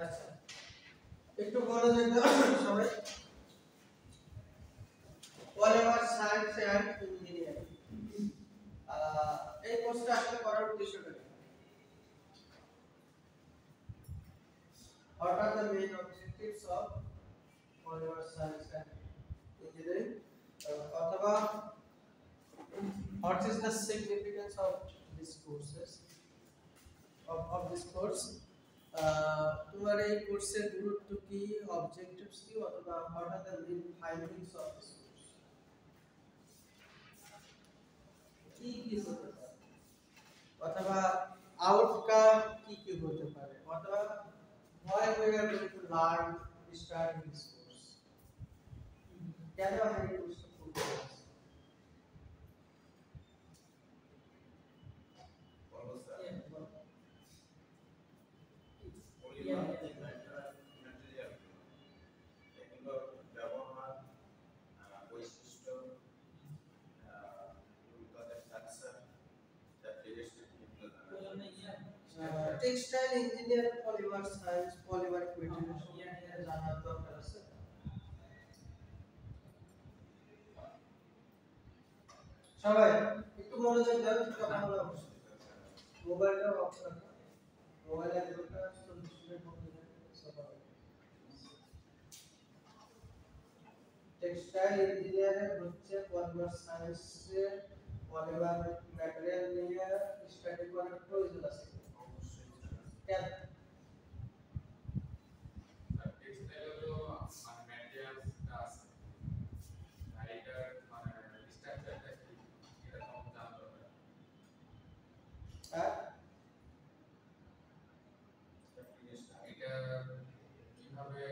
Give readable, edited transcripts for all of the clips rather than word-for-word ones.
আচ্ছা একটু মনোযোগ দাও সবাই পলিমার সায়েন্স এন্ড ইঞ্জিনিয়ারিং এই কোর্সটা আসলে করার উদ্দেশ্যটা কি What are the main objectives of polymer science and engineering অথবা what is the significance of these courses of this course তোমার এই কোর্সের গুরুত্ব কি অবজেক্টিভস কি অথবা what are the main findings of this course কি কি হতে পারে অথবা আউটকাম কি কি হতে পারে অথবা why we are going to learn study this course কেন আমরা এই কোর্সটা করব textile engineer polymer science polymer material জানার দরকার আছে সবাই একটু মনোযোগ দাও কথা বলা মোবাইলটা অফ রাখো মোবাইলে দুটো সলিউশনের মধ্যে সবাই টেক্সটাইল ইঞ্জিনিয়ার হচ্ছে পলিমার সায়েন্সের পলিমার ম্যাটেরিয়াল নিয়ে স্টাডি করার প্রয়োজন আছে কেন টেক্সটাইল হলো মানে ম্যাটেরিয়ালসটা আছে রাইটার মানে স্ট্রাকচারটা কি এটা কম জানতে হবে আর এটা কিভাবে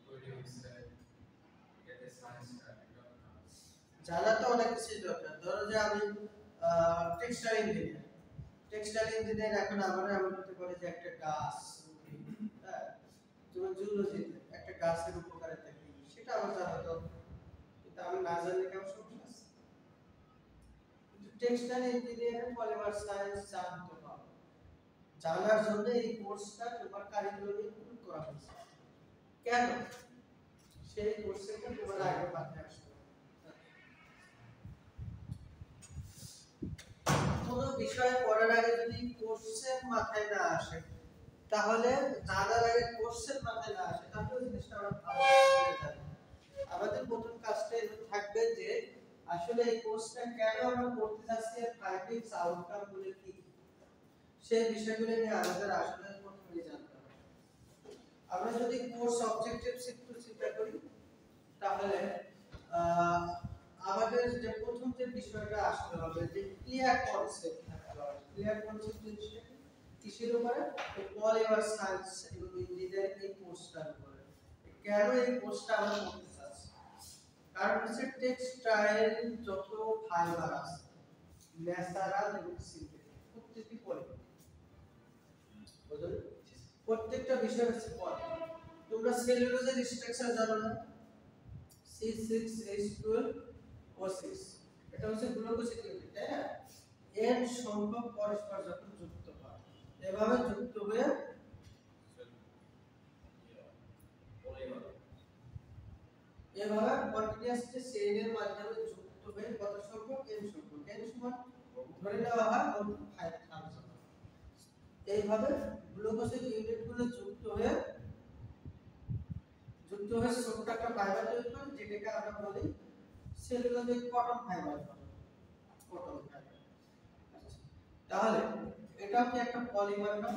তৈরি হচ্ছে এটাতে সায়েন্সটা জানা তো অনেক কিছু দরকার ধরো যে আমি টেক্সটাইল ইঞ্জিনিয়ার এখন আমরা এমন হতে পারে যে একটা গাছ হ্যাঁ যেমন জুলজিতে একটা গাছের উপকারিতা কি সেটা আমার জানা তো কিন্তু আমি না জানলে কেমন সমস্যা আছে কিন্তু টেক্সটাইল ইঞ্জিনিয়ারিং পলিমার সায়েন্স জানতে হবে জানার জন্য এই কোর্সটা তোমার কারিকুলামে ইনক্লুড করা হয়েছে কেন সেই কোর্সটা তোমার আগে মাথায় আসবে কোনো বিষয় পড়ার আগে যদি কোর্সের মাথায় না আসে তাহলে জানার আগে কোর্সের মাথায় না আসে তাহলে জিনিসটা আমরা ভালো করে জানি আমাদের প্রথম কাজটা এরকম থাকবে যে আসলে এই কোর্সটা কেন আমরা পড়তে যাচ্ছি এর ফাইন্ডিংস আউটকাম গুলো কি সেই বিষয়গুলো নিয়ে আমাদের আসলে প্রথমেই জানতে হবে আমরা যদি কোর্স অবজেক্টিভস একটু চিন্তা করি তাহলে আমাদের যে প্রথম যে বিষয়টা আসতে হবে যে ক্লিয়ার কনসেপ্ট থাকতে হবে ক্লিয়ার কনসেপ্ট জিনিসটা কিসের উপরে পলিমার সায়েন্স এবং ইঞ্জিনিয়ারিং এই কোর্সটার উপরে কেন এই কোর্সটা আমরা করতে চাচ্ছি কারণ হচ্ছে টেক্সটাইল যত ফাইবার আছে ন্যাচারাল এবং সিনথেটিক প্রত্যেকটি পলিমার বুঝলে প্রত্যেকটা বিষয় হচ্ছে পলিমার তোমরা সেলুলোজের স্ট্রাকচার জানো না C6H12O6 এটা হচ্ছে গ্লুকোসিড ইউনিট তাই না n সংখ্যক পরস্পর যখন যুক্ত হয় এভাবে যুক্ত হয়ে এভাবে কন্টিনিউয়াসলি চেইনের মাধ্যমে যুক্ত হয়ে কত সংখ্যক n সংখ্যক n সমান ধরে নেওয়া হয় 5000 এইভাবে গ্লুকোসিড ইউনিটগুলো যুক্ত হয়ে ছোট্ট একটা ফাইবার তৈরি করে যেটাকে আমরা বলি সেলুলোজিক কটন ফাইবার তাহলে এটা কি একটা পলিমার না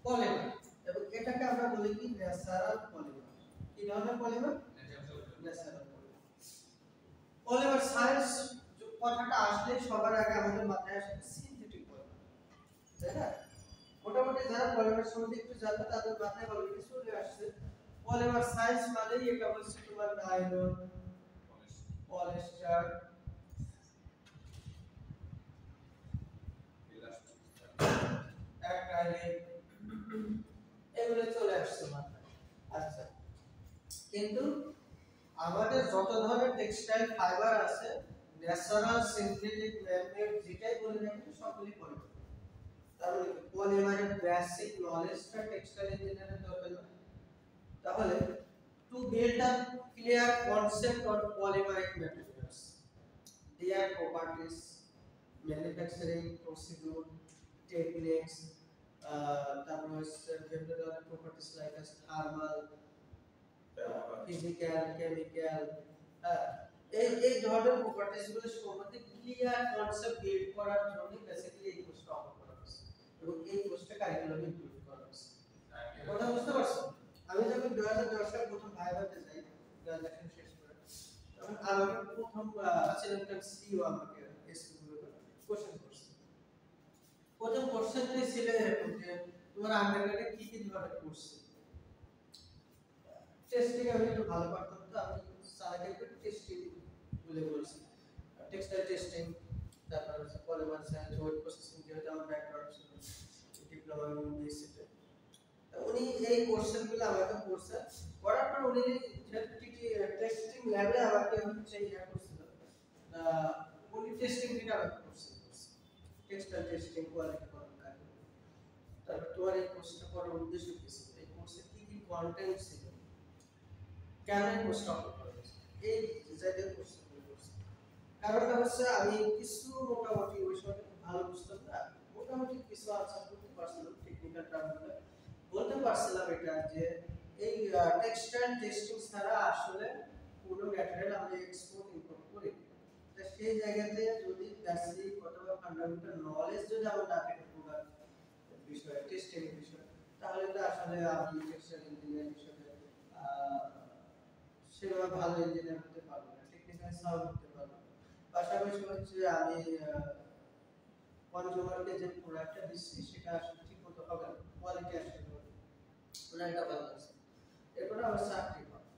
পলিমার এবং এটাকে আমরা বলি কি ন্যাচারাল পলিমার কি ধরনের polymer natural polymer polymer science কথাটা আসলে সবার আগে আমাদের মাথায় আসে সিনথেটিক পলিমার, তাই না? মোটামুটি যারা পলিমার সম্বন্ধে একটু জানে তাদের মাথায় অলরেডি চলে আসছে পলিমার সায়েন্স মানেই এটা হচ্ছে তোমার নাইলন, পলিস্টার, অ্যাক্রাইলিক, এগুলো চলে আসছে মাথায়। আচ্ছা, কিন্তু আমাদের যত ধরনের টেক্সটাইল ফাইবার আছে, ন্যাচারাল, সিনথেটিক, ম্যানমেড, যেটাই বলি না কেন সবগুলি পলিমার। তাহলে পলিমারের বেসিক নলেজটা টেক্সটাইল ইঞ্জিনিয়ারের দরকার না। তাহলে to build a clear concept on polymeric materials, their properties, manufacturing procedure, techniques, তারপর হচ্ছে বিভিন্ন ধরনের properties like as thermal, physical, chemical, এই এই ধরনের প্রপার্টিজ গুলো সম্বন্ধে ক্লিয়ার কনসেপ্ট বিল্ড করার জন্য বেসিক্যালি এই কোর্সটা অফার করা হয়েছে এবং এই কোর্সটা কারিকুলামে ইনক্লুড করা হয়েছে। কথা বুঝতে পারছো? আমি যখন 2010 সালে প্রথম ভাইভাতে যাই, গ্রাজুয়েশন শেষ করে, তখন আমাকে প্রথম সিলেক্টেড সিইও আমাকে এসকিউগুলো কোশ্চেন করছে। প্রথম কোশ্চেনটাই ছিল এরকম যে তোমার আন্ডারগ্রেডে কি কি ধরনের কোর্স ছিল? টেস্টিং আমি একটু ভালো পারতাম, তো আমি সারাকে একটু টেস্টিং বলে বলছি, টেক্সটাইল টেস্টিং, তারপর হচ্ছে পলিমার সায়েন্স, ওয়েট প্রসেসিং, যেহেতু আমার ব্যাকগ্রাউন্ড ছিল ডিপ্লোমা এবং বিএসসিতে। উনি এই কোশ্চেনগুলো আমাকে করছে, করার পর উনি যেহেতু টেস্টিং ল্যাবে আমাকে হচ্ছে ইয়া করছিল, উনি টেস্টিং দিকে আমাকে করছে, টেক্সটাইল টেস্টিং, কোয়ালিটি কন্ট্রোল। তারপর তোমার এই কোর্সটা করার উদ্দেশ্য কি ছিল, এই কোর্সে কি কি কন্টেন্ট ছিল, কেন এই কোর্সটা অফার করা হয়েছে, এই জাতীয় কোর্সগুলো করছে। কারণটা হচ্ছে আমি কিছু মোটামুটি ওই সময় ভালো বুঝতাম না, মোটামুটি কিছু আনসার করতে পারছিলাম, টেকনিক্যাল টার্মগুলো বলতে পারছিলাম, এটা যে এই টেক্সটাইল টেস্টিং ছাড়া আসলে কোনো ম্যাটেরিয়াল আমরা এক্সপোর্ট ইম্পোর্ট করি। তো সেই জায়গাতে যদি বেসিক অথবা ফান্ডামেন্টাল নলেজ যদি আমরা না পেতে প্রোডাক্ট বিষয়ে, টেস্টিং বিষয়ে, তাহলে তো আসলে আমি টেক্সটাইল ইঞ্জিনিয়ার হিসেবে সেভাবে ভালো ইঞ্জিনিয়ার হতে পারবো না, টেকনিক্যাল সাউন্ড হতে পারবো না। পাশাপাশি হচ্ছে আমি কনজিউমারকে যে প্রোডাক্টটা দিচ্ছি সেটা আসলে ঠিক মতো হবে না, কোয়ালিটি আসলে হবে না, এটা ভালো আছে। এরপরে আমার চাকরি পাবো।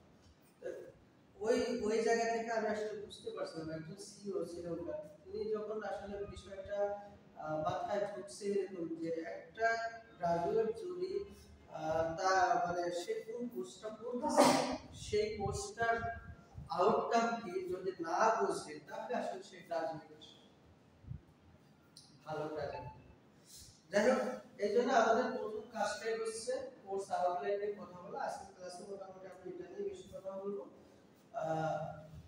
ওই ওই জায়গা থেকে আমি আসলে বুঝতে পারছিলাম একজন সিইও ছিল, তিনি যখন আসলে বিষয়টা মাথায় ঢুকছে এরকম যে একটা গ্রাজুয়েট যদি তা মানে সে কোন কোর্সটা পড়তেছে সেই কোর্সটার আউটকাম কি যদি না বুঝে, তাহলে আসলে সে গ্রাজুয়েট ভালো গ্রাজুয়েট। যাই হোক, এই জন্য আমাদের প্রথম কাজটাই হচ্ছে কোর্স আউটলাইনে কথা বলা। আজকের ক্লাসে মোটামুটি আমি এটা নিয়ে বেশি কথা বলবো।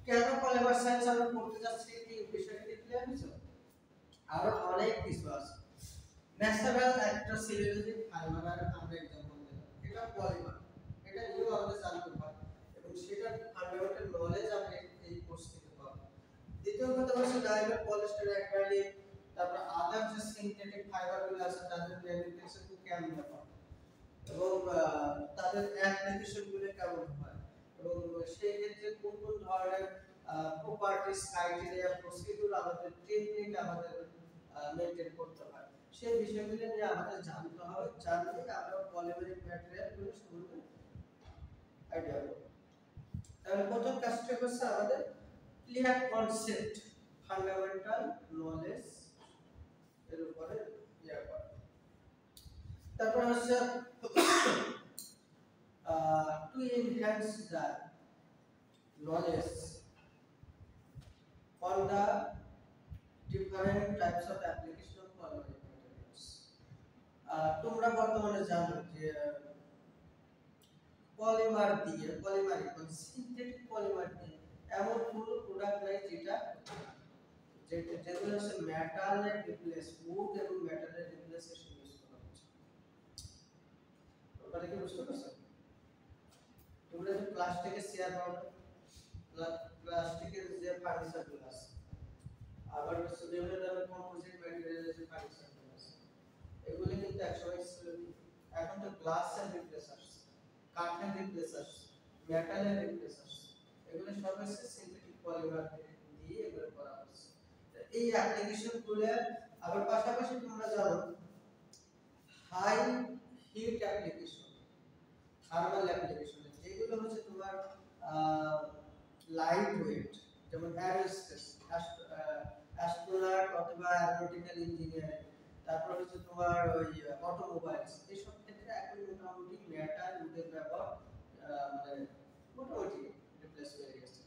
কেন পলিমার সায়েন্স আমরা পড়তে যাচ্ছি এই বিষয়টা কি ক্লিয়ার হয়েছে? আরো অনেক কিছু আছে। ন্যাচারাল একটা সেলুলোজিক ফাইবার আমরা एग्जांपल দিলাম, এটা পলিমার, এটা নিয়েও আমাদের জানতে হবে এবং সেটার ফান্ডামেন্টাল নলেজ আমরা এই কোর্স থেকে পাবো। দ্বিতীয় কথা হচ্ছে ডাইভার, পলিস্টার, অ্যাক্রিলিক, তারপর আদার যে সিনথেটিক ফাইবারগুলো আছে তাদের ম্যানুফ্যাকচারিং কেমন হয় এবং তাদের অ্যাপ্লিকেশনগুলো কেমন হয় এবং সেই ক্ষেত্রে কোন কোন ধরনের প্রপার্টিজ, ক্রাইটেরিয়া, প্রসিডিউর, আমাদের টেকনিক আমাদের মেইনটেইন করতে হয়, সেই বিষয়গুলো নিয়ে আমাদের জানতে হবে। জানলে আমরা পলিমারিক ম্যাটেরিয়ালগুলো সম্বন্ধে আইডিয়া পাবো। তাহলে প্রথম কাজটা হচ্ছে আমাদের ক্লিয়ার কনসেপ্ট, ফান্ডামেন্টাল নলেজ এর উপরে ইয়া করা। তারপর হচ্ছে to enhance the knowledge on the different types of application of polymeric materials. তোমরা বর্তমানে জানো যে পলিমার দিয়ে, পলিমারিক মানে সিনথেটিক পলিমার দিয়ে এমন কোনো প্রোডাক্ট নাই যেগুলো হচ্ছে মেটালের রিপ্লেস, উড এবং মেটালের রিপ্লেসেশন ইউজ করা হচ্ছে। তোমরা কি বুঝতে পারছো? তোমরা যে প্লাস্টিকের চেয়ার পাও না, প্লাস্টিকের যে ফার্নিচার গুলো আছে, আবার হচ্ছে বিভিন্ন ধরনের কম্পোজিট ম্যাটেরিয়ালের যে ফার্নিচার গুলো আছে, এগুলো কিন্তু একসময় ছিল, এখন তো গ্লাসের রিপ্লেস আসছে, কাঠের রিপ্লেস আসছে, মেটালের রিপ্লেস আসছে, এগুলো সব হচ্ছে সিনথেটিক পলিমার দিয়ে দিয়ে এগুলো করা হচ্ছে। এই অ্যাপ্লিকেশন গুলো আবার পাশাপাশি তোমরা জানো high heat application, thermal application, যেগুলো হচ্ছে তোমার লাইট ওয়েট, যেমন অ্যারোস্পেস, অ্যাস্ট্রোনট অথবা অ্যারোনটিক্যাল ইঞ্জিনিয়ারিং, তারপর হচ্ছে তোমার ওই অটোমোবাইলস, এইসব ক্ষেত্রে এখন মোটামুটি ম্যাটার উডের ব্যবহার মানে মোটামুটি রিপ্লেস হয়ে গেছে।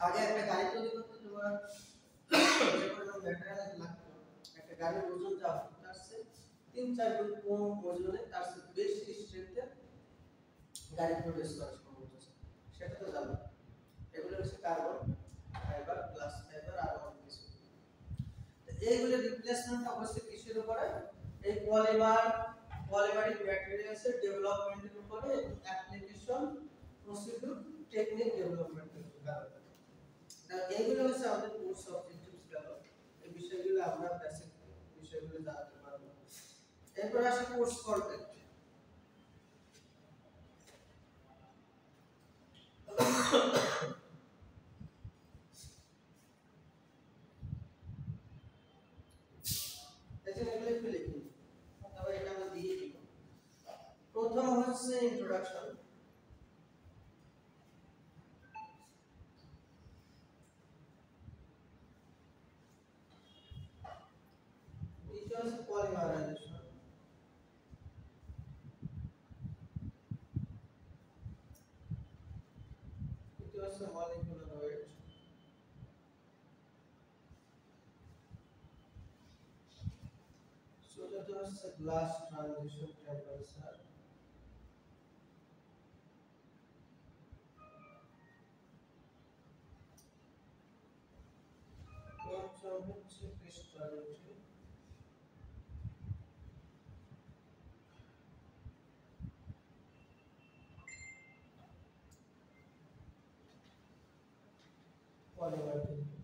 আগে একটা গাড়ি তৈরি করতে তোমার যে পরিমাণ ম্যাটেরিয়াল লাগতো, একটা গাড়ির ওজন যা হতো তার চেয়ে 3-4 গুণ কম ওজনে তার চেয়ে বেশি স্ট্রেংথে গাড়ি প্রডিউস করা সম্ভব হচ্ছে, সেটা তো জানো। এগুলো হচ্ছে কার্বন ফাইবার, গ্লাস ফাইবার, আর অনেক কিছু। এইগুলো রিপ্লেসমেন্ট অবশ্যই কিসের উপরে? এই পলিমারিক ম্যাটেরিয়ালসের ডেভেলপমেন্টের উপরে, অ্যাপ্লিকেশন, প্রসিডিউর, টেকনিক ডেভেলপমেন্টের উপরে। এইগুলো হচ্ছে আমাদের কোর্স অবজেক্টিভস গেল। এই বিষয়গুলো আমরা বেসিক বিষয়গুলো জানতে পারবো। এরপর আসে কোর্স কন্টেন্ট। এগুলো একটু লিখুন, তবে এটা আমি দিয়ে দিব। প্রথম হচ্ছে ইন্ট্রোডাকশন, দ্বিতীয় হচ্ছে পলিমারাইজেশন, তৃতীয় হচ্ছে মলিকুলার ওয়েট, চতুর্থ হচ্ছে গ্লাস ট্রানজিশন টেম্পারেচার, পঞ্চম হচ্ছে ক্রিস্টালিটি, polymerisation,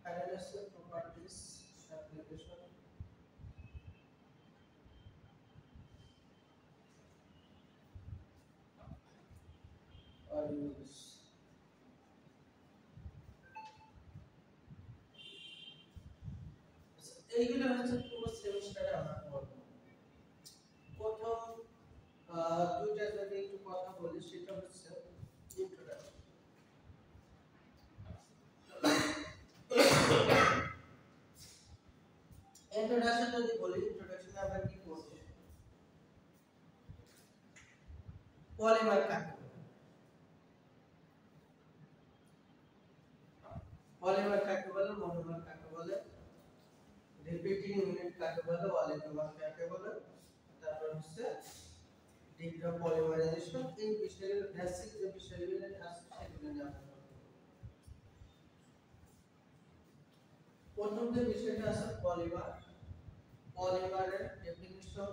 analysis properties application, or use। এইগুলো হচ্ছে পুরো সেমিস্টারে আমরা পড়ব। প্রথম দুইটা যদি একটু কথা বলি, সেটা হচ্ছে ইন্ট্রোডাকশন। ইন্ট্রোডাকশন যদি বলি, ইন্ট্রোডাকশনে আমরা কি করব? পলিমার কাকে বলে? পলিমার কাকে বলে? মনোমার কাকে বলে? রিপিটিং ইউনিট কাকে বলে? অলিগোমার কাকে বলে? তারপর হচ্ছে ডিগ্রি অফ পলিমারাইজেশন। এই বিষয়গুলো বেসিক যে বিষয়গুলো আছে সেগুলো নিয়ে আমরা পড়ব। প্রথম যে বিষয়টা আছে পলিমার, পলিমারের ডেফিনিশন,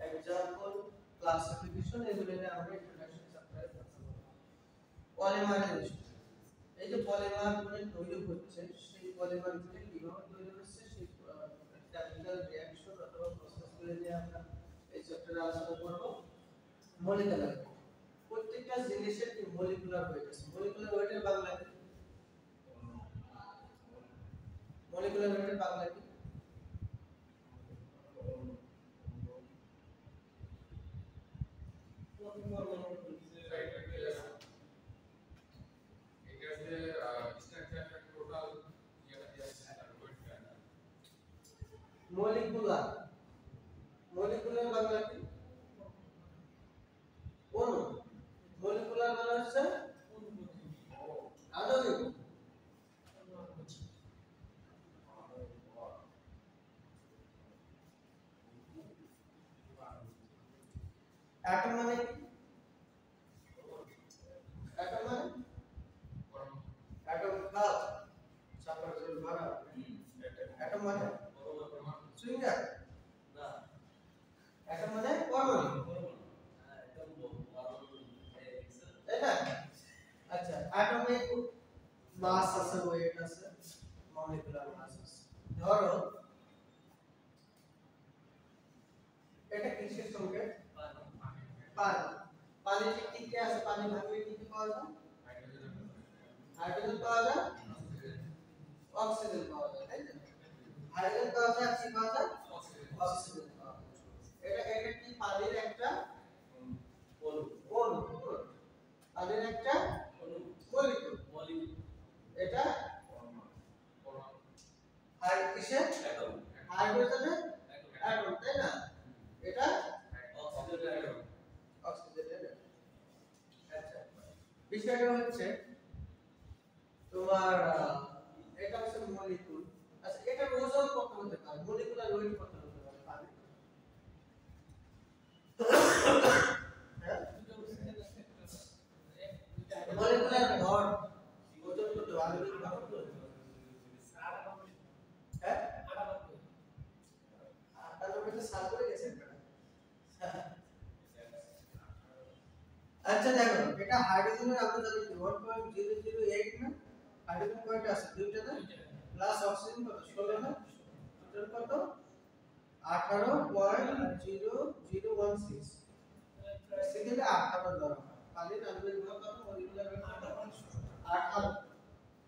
এক্সাম্পল, ক্লাসিফিকেশন, এগুলো নিয়ে আমরা ইন্ট্রোডাকশন চ্যাপ্টারে কথা বলব। পলিমারাইজেশন, এই যে পলিমার গুলো তৈরি হচ্ছে, সেই পলিমার গুলো কিভাবে তৈরি হচ্ছে, সেই কেমিক্যাল রিঅ্যাকশন অথবা প্রসেসগুলো নিয়ে আমরা এই চ্যাপ্টারে আলোচনা করব। মলিকুলার, প্রত্যেকটা জিনিসের কি মলিকুলার ওয়েট আছে। মলিকুলার ওয়েটের বাংলা কি? মলিকুলার ওয়েটের বাংলা কি? মলিকুলার, মলিকুলার বাংলা কি? অণু। মলিকুলার মানে হচ্ছে আণবিক। অ্যাটম মানে কি? অ্যাটম মানে অ্যাটম কাল চাপার জল ভরা। অ্যাটম মানে সুইঙ্গার না, অ্যাটম মানে পরমাণু, তাই না? আচ্ছা, অ্যাটমে মাস আছে, ওয়েট আছে, মলিকুলার মাস আছে। ধরো পানি ভাঙলে কি কি পাওয়া যায়? হাইড্রোজেন হাইড্রোজেন পাওয়া যায়, অক্সিজেন পাওয়া যায়, তাই না? হাইড্রোজেন পাওয়া যায়, কি পাওয়া যায়? অক্সিজেন পাওয়া যায়। এটা কি পানির একটা অণু, পানির একটা মলিকুল। এটা কিসের? হাইড্রোজেনের অ্যাটম, তাই না? এটা অক্সিজেনের। আচ্ছা, বিষয়টা হচ্ছে তোমার এটা হচ্ছে মলিকুল। আচ্ছা, এটার ওজন কত হতে পারে? মলিকুলার ওয়েট কত হতে পারে পানি? হ্যাঁ, মলিকুলার ভর ওজন কত? আণবিক ভর কত? হ্যাঁ, 98 তে 7 করে গেছে। আচ্ছা দেখো, এটা হাইড্রোজেনের আমরা জানি 1.008 না, হাইড্রোজেন কয়টা আছে? দুইটা না, প্লাস অক্সিজেন কত? 16 না, টোটাল কত? 18.0016। সেকেন্ডে 18 ধরো। পানির আণবিক ভর কত? মলিকুলার ওয়েট কত? 18,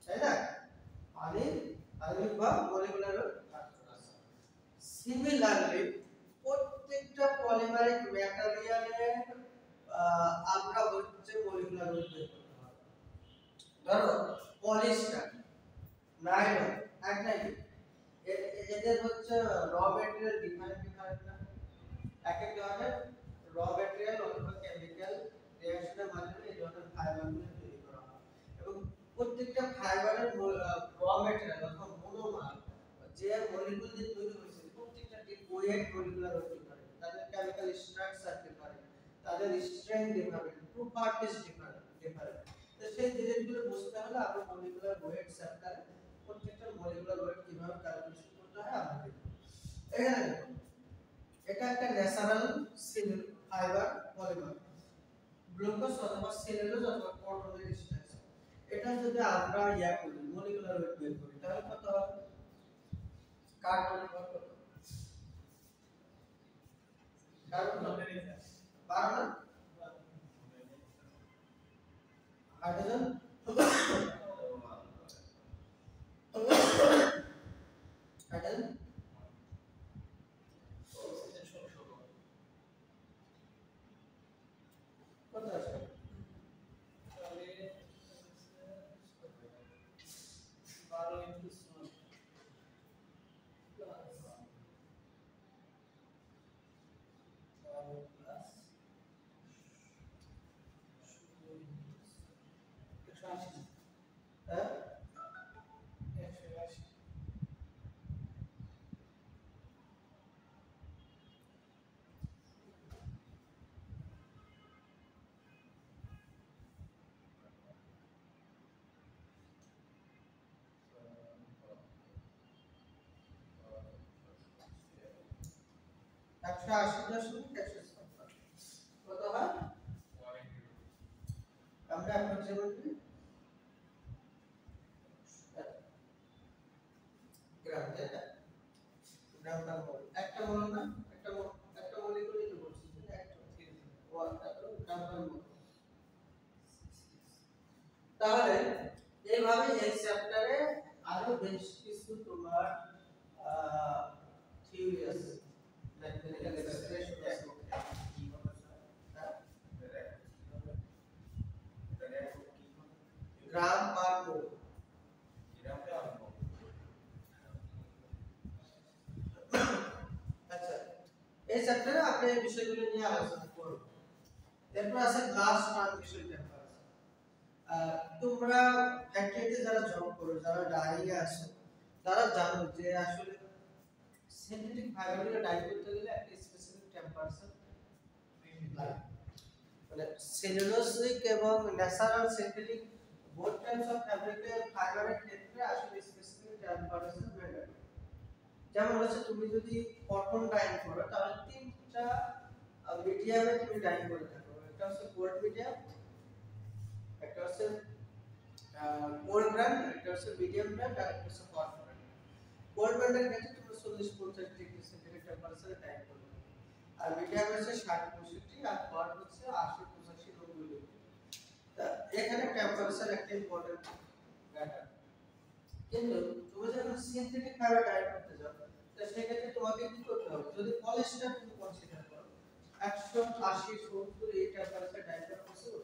তাই না? পানির আণবিক ভর মলিকুলার ওয়েট 18। সিমিলারলি প্রত্যেকটা পলিমারিক ম্যাটেরিয়ালের আমরা হচ্ছে মলিকুলার ওয়েট বের করতে হবে। ধরো পলিস্টার, নাইলন, অ্যাক্রিলিক, এদের হচ্ছে র ম্যাটেরিয়াল ডিফারেন্ট না? এক এক ধরনের র ম্যাটেরিয়াল অথবা কেমিক্যাল রিঅ্যাকশনের মাধ্যমে এই ধরনের ফাইবারগুলো তৈরি করা হয় এবং প্রত্যেকটা ফাইবারের র ম্যাটেরিয়াল অথবা মনোমার যে মলিকুল দিয়ে তৈরি হয়েছে প্রত্যেকটা ডিফারেন্ট মলিকুলার ওয়েট ডিফারেন্ট, তাদের কেমিক্যাল স্ট্রাকচার ডিফারেন্ট, তাদের স্ট্রেংথ ডিফারেন্ট, প্রপার্টিজ ডিফারেন্ট। তো সেই জিনিসগুলো বুঝতে হলে আমরা মলিকুলার ওয়েট চ্যাপ্টারে প্রত্যেকটা মলিকুলার ওয়েট কিভাবে ক্যালকুলেশন করতে হয় আমরা দেখব। এখানে দেখো, এটা একটা ন্যাচারাল ফাইবার পলিমার, গ্লুকোজ অথবা সেলুলোজ অথবা কটনের স্ট্রাকচার। এটা যদি আমরা করি মলিকুলার ওয়েট বের করি তাহলে কত হবে? কার্বনের ভর কত? কার্বন 12 না, হাইড্রোজেন হাইড্রোজেন কত আছে? তাহলে 12 into 7 প্লাস 12 প্লাস 180, হ্যাঁ 180। একশো আশি দশমিক 156 কত হয়? আমরা অ্যাপ্রক্সিমেটলি গ্রাম, তাই না? গ্রাম পার মোল, একটা মোল না, একটা মলিকুলই তো বলছি, একটা গ্রাম পার মোল। তাহলে এইভাবে এই চ্যাপ্টারে আরো বেশ কিছু তোমার থিওরি আছে, ম্যাথমেটিক্যাল এক্সপ্রেশন আছে। গ্রাম পার মোল, আচ্ছা এই চ্যাপ্টারে আপনি এই বিষয়গুলো নিয়ে আলোচনা করব। এরপর আছে গ্লাস ট্রানজিশন টেম্পারেচার। তোমরা ফ্যাক্টরিতে যারা জব করো, যারা ডাইয়ে আসো, তারা জানো যে আসলে সিনথেটিক ফাইবারগুলো ডাই করতে গেলে একটা স্পেসিফিক টেম্পারেচার লাগে। মানে সেলুলোসিক এবং natural synthetic both types of ফ্যাব্রিকের ফাইবারের ক্ষেত্রে আসলে স্পেসিফিক টেম্পারেচার মেনটেন। যেমন হচ্ছে তুমি যদি কটন ডাইং করো তাহলে তিনটা মিডিয়ামে তুমি ডাইং করে থাকো। একটা হচ্ছে কোল্ড মিডিয়াম, একটা হচ্ছে কোল্ড ব্র্যান্ড, একটা হচ্ছে মিডিয়াম ব্র্যান্ড, আর একটা হচ্ছে হট ব্র্যান্ড। কোল্ড ব্র্যান্ডের ক্ষেত্রে তুমি 40-50 ডিগ্রি সেন্টিগ্রেড টেম্পারেচারে ডাইং করবে, আর মিডিয়াম হচ্ছে 60-65, আর হট হচ্ছে 80-85-90 ডিগ্রি। তা এখানে টেম্পারেচার একটা ইম্পর্টেন্ট ম্যাটার। কিন্তু তুমি যখন সিনথেটিক ভাবে ডায়েট করতে যাও, তো সেক্ষেত্রে তোমাকে কি করতে হবে? যদি পলিস্টার তুমি কনসিডার করো, 180 70 এই টেম্পারেচার ডায়েট করা পসিবল?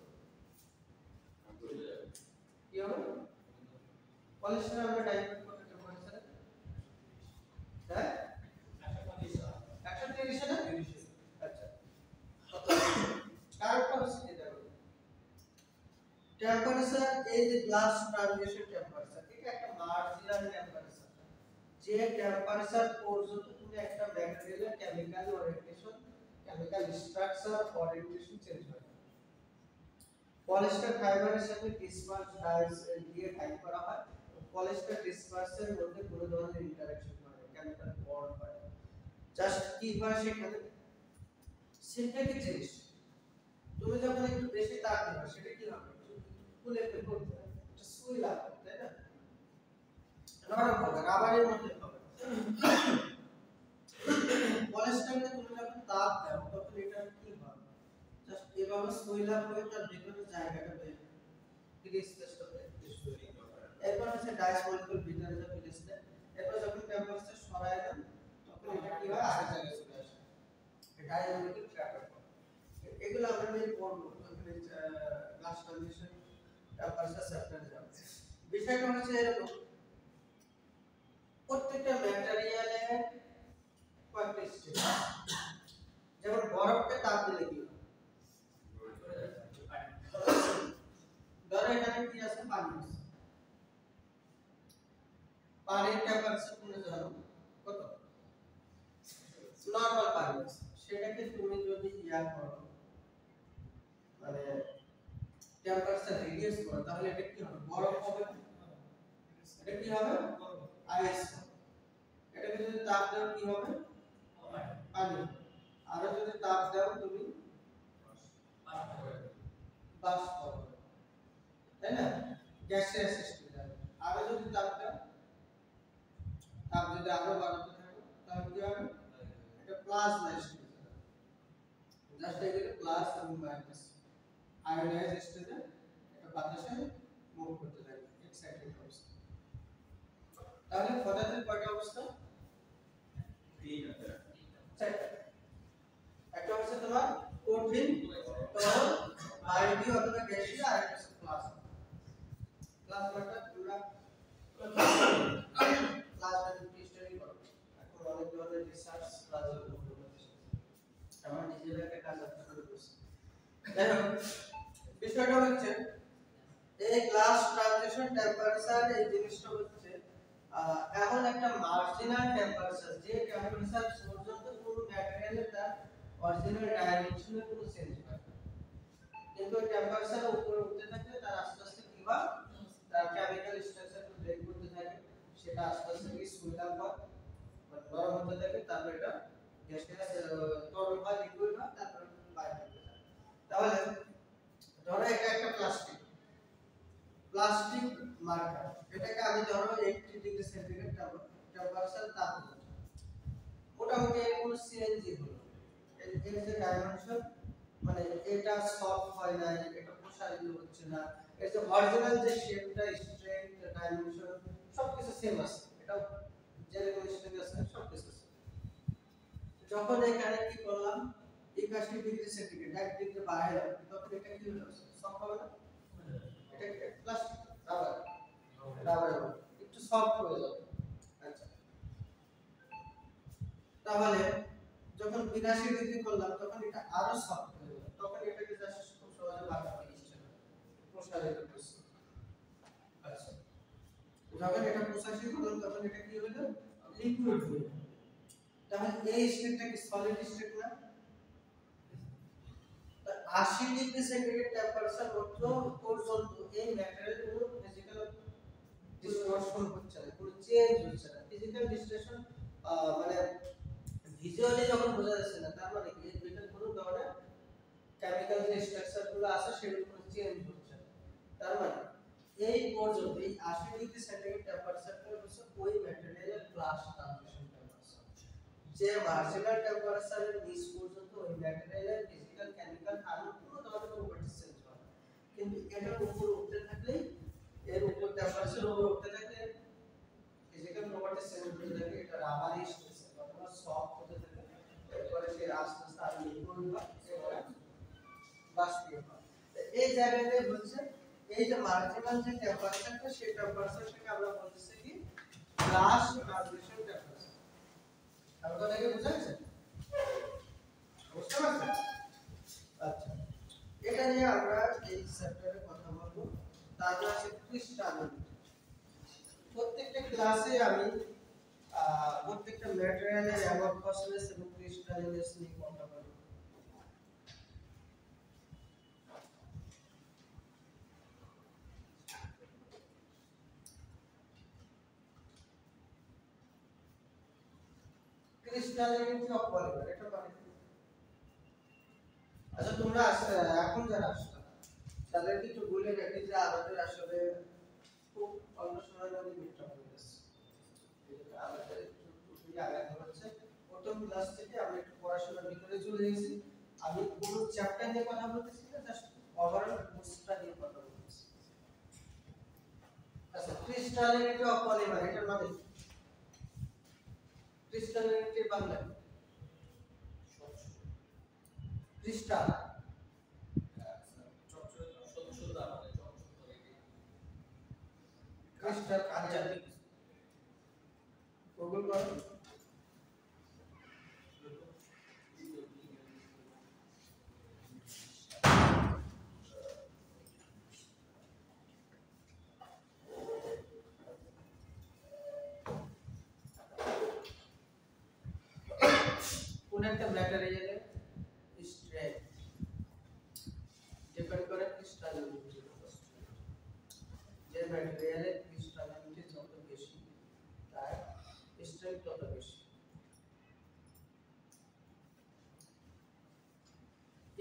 কি হবে? পলিস্টার আমরা ডায়েট করতে টেম্পারেচার হ্যাঁ 130 না 30। আচ্ছা, কারেক্ট হচ্ছে কি দেখো, টেম্পারেচার এই যে গ্লাস ট্রানজিশন টেম্পারেচার, এটা একটা মার্জিনাল টেম্পারেচার, যে টেম্পারেচার পর্যন্ত তুমি একটা ম্যাটেরিয়ালের chemical orientation, chemical structure orientation change হয়। পলিস্টার ফাইবারের সাথে ডিসপার্স ডাইস দিয়ে টাইপ করা হয়। পলিস্টার ডিসপার্সের মধ্যে কোনো ধরনের ইন্টারঅ্যাকশন হয় না, কেমিক্যাল বন্ড হয়। জাস্ট কি হয় সেখানে সিনথেটিক জিনিস, তুমি যখন একটু বেশি তাপ দিবে সেটা কি হবে? ফুলে পড়বে, এটা সুই লাগবে, তাই না? নরম হবে, রাবারের মধ্যে হবে। পলিস্টারকে তুমি যখন তাপ দাও তখন এটা কি হয়? জাস্ট এভাবে সুই লাগবে, তার ভিতরে জায়গাটা বের ফ্রি স্পেসটা বের। এরপর হচ্ছে ডাইস মলিকিউল ভিতরে যে ফ্রি স্পেস, এরপর যখন টেম্পারেচার সরায় দেন তখন এটা কি হয়? আরেক জায়গায় চলে আসে, ডাইস মলিকিউল ট্র্যাপ হয়। এগুলো আমরা নিয়ে পড়বো যখন গ্লাস ট্রানজিশন টেম্পারেচার চ্যাপ্টারে যাব। বিষয়টা হচ্ছে এরকম, প্রত্যেকটা ম্যাটেরিয়ালে কয়েকটা স্টেপ, যেমন বরফকে তাপ দিলে কি হয়? ধরো এখানে কি আছে? পানি আছে, পানির টেম্পারেচার তুমি জানো কত? নরমাল পানি আছে, সেটাকে তুমি যদি ইয়া করো, মানে টেম্পারেচার রিডিউস করো, তাহলে এটা কি হবে? বরফ হবে। এটা কি হবে? আইস। এটাকে যদি তাপ দাও কি হবে? পানি। আর যদি তাপ দাও তুমি বাষ্প হবে, তাই না? গ্যাসিয়াস সৃষ্টি হবে। আর যদি তাপ দাও, তাপ যদি আরো বাড়াতে থাকো তাহলে কি হবে? এটা প্লাজমা সৃষ্টি হবে। জাস্ট এগুলো প্লাস এবং মাইনাস আয়োনাইজ স্টেজে এটা বাতাসে মুভ করতে থাকে, এক্সাইটেড অবস্থা। তাহলে পদার্থের কয়টা অবস্থা? চারটা। একটা হচ্ছে তোমার কঠিন তরল বায়বীয় অথবা গ্যাসীয়, আর একটা হচ্ছে প্লাজমা। প্লাজমাটা তোমরা প্লাজমা স্টাডি করো, এখন অনেক ধরনের রিসার্চ প্লাজমার উপর হচ্ছে, আমার নিজের একটা কাজ আপনি শুরু করছি। যাই হোক, বিষয়টা হচ্ছে এই গ্লাস ট্রানজিশন টেম্পারেচার, এই জিনিসটা হচ্ছে এমন একটা মার্জিনাল টেম্পারেচার, যে টেম্পারেচার পর্যন্ত কোনো ম্যাটেরিয়ালের তার অরিজিনাল ডাইমেনশনে কোনো চেঞ্জ হয় না। কিন্তু টেম্পারেচার উপরে উঠতে থাকলে তার আস্তে আস্তে কি হয়? তার কেমিক্যাল স্ট্রাকচারটা ব্রেক করতে থাকে, সেটা আস্তে আস্তে কি সুইলাম হয়, মানে গরম হতে থাকে, তারপর এটা গ্যাসিয়াস তরল হয়, লিকুইড হয়, তারপর বাইরে হতে থাকে। তাহলে ধরো এটা একটা প্লাস্টিক, প্লাস্টিক মার্কার, এটাকে আমি ধরো 80 ডিগ্রি সেন্টিগ্রেড টেম্পারেচার তাপ দিলাম, মোটামুটি এর কোনো সিএনজি হলো, এর যে ডাইমেনশন, মানে এটা সফট হয় না, এটা প্রসারিত হচ্ছে না, এর যে অরিজিনাল যে শেপটা, স্ট্রেংথ, ডাইমেনশন সবকিছু সেম আছে, এটা যেরকম স্ট্রেংথ আছে সবকিছু আছে। যখন এখানে কি করলাম 81 ডিগ্রি সেন্টিগ্রেড 1 ডিগ্রি বাড়াইলাম, তখন এটা কি হলো? সফট হবে না? এটা প্লাস্টিক রাবার, রাবার একটু সফট হয়ে যাবে। আচ্ছা, তাহলে যখন 82 ডিগ্রি করলাম তখন এটা আরো সফট হয়ে যাবে, তখন এটাকে জাস্ট খুব সহজে বাঁকাতে ইচ্ছে না, প্রসারিত করছে। আচ্ছা, যখন এটা প্রসারিত করলাম তখন এটা কি হলো? লিকুইড হলো। তাহলে এই স্টেটটা কি সলিড স্টেট না? 80 ডিগ্রি সেন্টিগ্রেড টেম্পারেচার পর্যন্ত এই ম্যাটেরিয়ালগুলো ফিজিক্যাল ডিসটরশন হচ্ছে না, কোনো চেঞ্জ হচ্ছে না। ফিজিক্যাল ডিসটরশন মানে ভিজুয়ালি যখন বোঝা যাচ্ছে না, তার মানে কি এর ভিতরে কোনো ধরনের কেমিক্যাল যে স্ট্রাকচার গুলো আছে সেগুলো কোনো চেঞ্জ হচ্ছে না। তার মানে এই পর্যন্ত এই 80 ডিগ্রি সেন্টিগ্রেড টেম্পারেচারটা হচ্ছে ওই ম্যাটেরিয়ালের গ্লাস ট্রানজিশন টেম্পারেচার, যে মার্জিনাল টেম্পারেচারের নিচ পর্যন্ত ওই ম্যাটেরিয়ালের ফিজিক্যাল, কেমিক্যাল আর কোনো ধরনের প্রপার্টি চেঞ্জ হয় না। কিন্তু এটার উপর উঠতে থাকলে এর উপর টেম্পারেচার উপর উঠতে থাকলে ফিজিক্যাল প্রপার্টি চেঞ্জ হতে থাকে, এটা রাবারি স্ট্রেস অথবা সফট হতে থাকে, এরপরে সে আস্তে আস্তে আর লিকুইড বা বাষ্পীয় হয়। এই জায়গাতে হচ্ছে এই যে মার্জিনাল যে টেম্পারেচারটা সেই টেম্পারেচারটাকে আমরা বলতেছি কি ফ্লাশ ট্রানজিশন টেম্পারেচার। আর কথা কি বুঝা গেছে? বুঝতে পারছেন? আচ্ছা, এটা নিয়ে আমরা এই চ্যাপ্টারে কথা বলবো। তারপর আছে ক্রিস্টালিনিটি। প্রত্যেকটা ক্লাসে আমি প্রত্যেকটা ম্যাটেরিয়ালের অ্যামরফসনেস এবং ক্রিস্টালিনেস নিয়ে কথা বলবো। ক্রিস্টালিনিটি অফ পলিমার এটা মানে কি? আচ্ছা তোমরা এখন যারা আসছো তাদেরকে একটু বলে রাখি যে আমাদের আসলে খুব অল্প সময়ের মধ্যে মিটটা হয়ে গেছে। আমাদের একটু আগাতে হচ্ছে। প্রথম ক্লাস থেকে আমরা একটু পড়াশোনার ভিতরে চলে গেছি। আমি পুরো চ্যাপ্টার নিয়ে কথা বলতেছি না, জাস্ট ওভারঅল কোর্সটা নিয়ে কথা বলতেছি। আচ্ছা, ক্রিস্টালিনিটি অফ পলিমার এটা মানে কি? ক্রিস্টালিনিটি বাংলা ক্রিস্টাল ক্রিস্টাল আঞ্চলিক গুগল করো। কোন একটা ম্যাটেরিয়ালের স্ট্রেংথ ডিপেন্ড করে ক্রিস্টালিনিটির উপর। যে ম্যাটেরিয়ালের ক্রিস্টালিনিটি যত বেশি তার স্ট্রেংথ তত বেশি।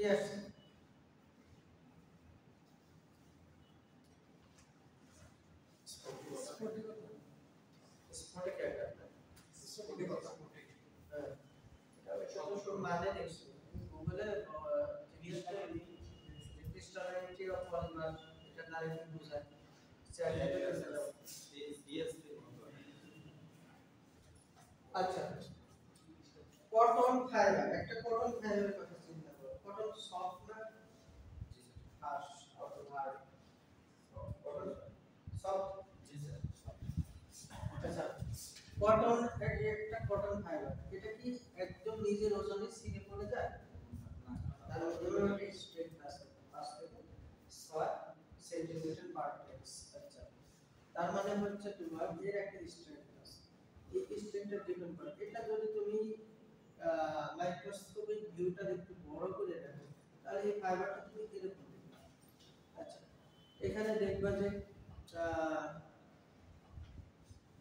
Yes. স্ফটিক একটা স্ফটিক মানে দেখছি গুগলে জিজ্ঞেস করে ক্রিস্টালিনিটি অফ পলিমার এটা ডাইরেক্টলি বোঝায় আচ্ছা কটন ফাইবার একটা কটন ফাইবারের কথা চিন্তা করো কটন সফট না harsh cotton hard cotton soft জি স্যার আচ্ছা কটন একটা কটন ফাইবার এটা কি একদম নিজের ওজনে ছিঁড়ে পড়ে যায় তার মধ্যে একটা স্ট্রেংথ আছে 5 থেকে 6 সেন্টিমিটার পার টেক্স আচ্ছা তার মানে হচ্ছে তোমার এর একটা স্ট্রেংথ আছে এই স্ট্রেংথটা ডিপেন্ড করে এটা যদি তুমি মাইক্রোস্কোপিক ভিউটা একটু বড় করে দেখো তাহলে এই ফাইবারটা তুমি এরকম দেখবে আচ্ছা এখানে দেখবা যে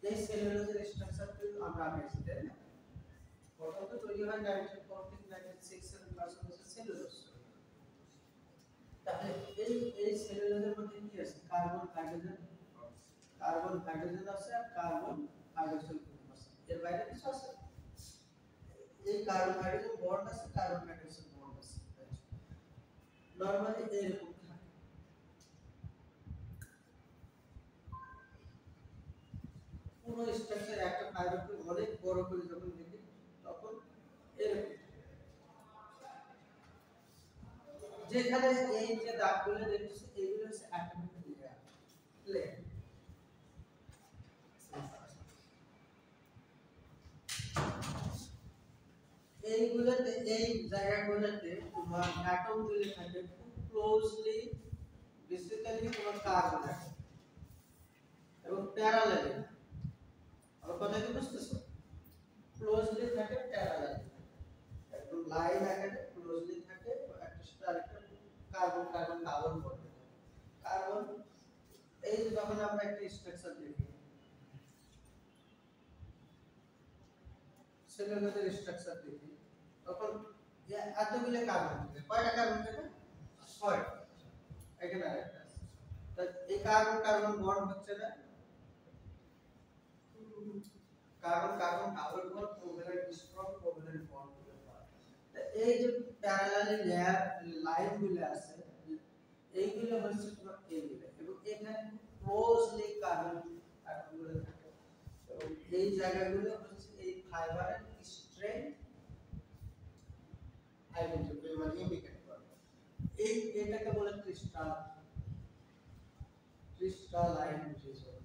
এই সেলুলোজের স্ট্রাকচারটা আমরা আঁকেছি তাই না প্রথম তো তৈরি হয় 1946-97% সেলুলোজ তাহলে এই সেলুলোজের মধ্যে কি আছে কার্বন হাইড্রোজেন আছে আর কার্বন হাইড্রোজেন গ্রুপ আছে এর বাইরে কিছু আছে এই কার্বন হাইড্রোজেন বন্ড আছে কার্বন হাইড্রোজেন বন্ড আছে নরমালি এরকম থাকে পুরো স্ট্রাকচার একটা ফাইবারকে অনেক বড় করে যখন দেখি তখন এরকম যেখানে এই যে দাগগুলো দেখতেছি এগুলো হচ্ছে অ্যাটমিক লেয়ার এইগুলোতে এই জায়গাগুলোতে তোমার অ্যাটম গুলো থাকে খুব ক্লোজলি বেসিক্যালি তোমার কার্বন অ্যাটম এবং প্যারালালি আমার কথা কি বুঝতেছো ক্লোজলি থাকে প্যারালালি একদম লাইন আকারে ক্লোজলি থাকে একটা সাথে আরেকটা carbon carbon carbon bond carbon এই যে যখন আমরা একটা স্ট্রাকচার দেখি সেলুলোজের স্ট্রাকচার দেখি তখন এতগুলো কার্বন থাকে কয়টা কার্বন থাকে 6টা এখানে আরেকটা আছে তো এই কার্বন কার্বন বন্ড হচ্ছে না carbon carbon double bond covalent strong covalent bond এই যে প্যারালালি লেয়ার লাইন গুলো আছে এইগুলো হচ্ছে তোমার এইগুলো, এবং এখানে ক্লোজলি কার্বন অ্যাটমগুলো থাকে, এবং এই জায়গাগুলো হচ্ছে এই ফাইবারের স্ট্রেংথ আইডেন্টিফাই মানে ইন্ডিকেট করে। এটাকে বলে ক্রিস্টালাইন রিজন।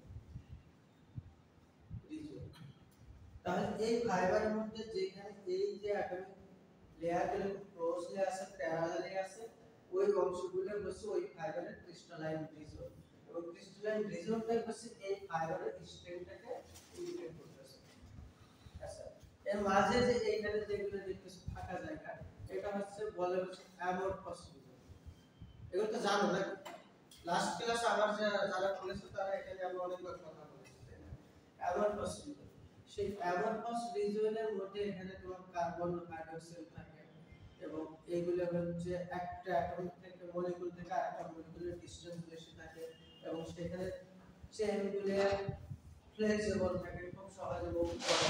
তাহলে এই ফাইবারের মধ্যে যেখানে এই যে অ্যাটমিক লেয়ারগুলো খুব ক্লোজলি আছে, প্যারালালি আছে, ওই অংশগুলো হচ্ছে ওই ফাইবারের ক্রিস্টালাইন রিজন, এবং ক্রিস্টালাইন রিজনটাই হচ্ছে এই ফাইবারের স্ট্রেংথটাকে ইন্ডিকেট করতেছে। আচ্ছা, এর মাঝে যে এইখানে যেগুলো দেখতেছ ফাঁকা জায়গা, এটা হচ্ছে বলে হচ্ছে অ্যামরফাস রিজন। এগুলো তো জানো না, লাস্ট ক্লাস আমার যারা বলেছে তারা এটা নিয়ে আমরা অনেকবার কথা বলেছি, তাই না? অ্যামরফাস রিজন, সেই অ্যামরফাস রিজনের মধ্যে এখানে তোমার কার্বন হাইড্রোক্সাইড থাকে, এবং এইগুলো হচ্ছে একটা অ্যাটম থেকে মলিকিউল থেকে আরেকটা মলিকিউলের ডিসটেন্স বেশি থাকে, এবং সেখানে চেইনগুলো ফ্লেক্সিবল থাকে, খুব সহজে মুভ করে,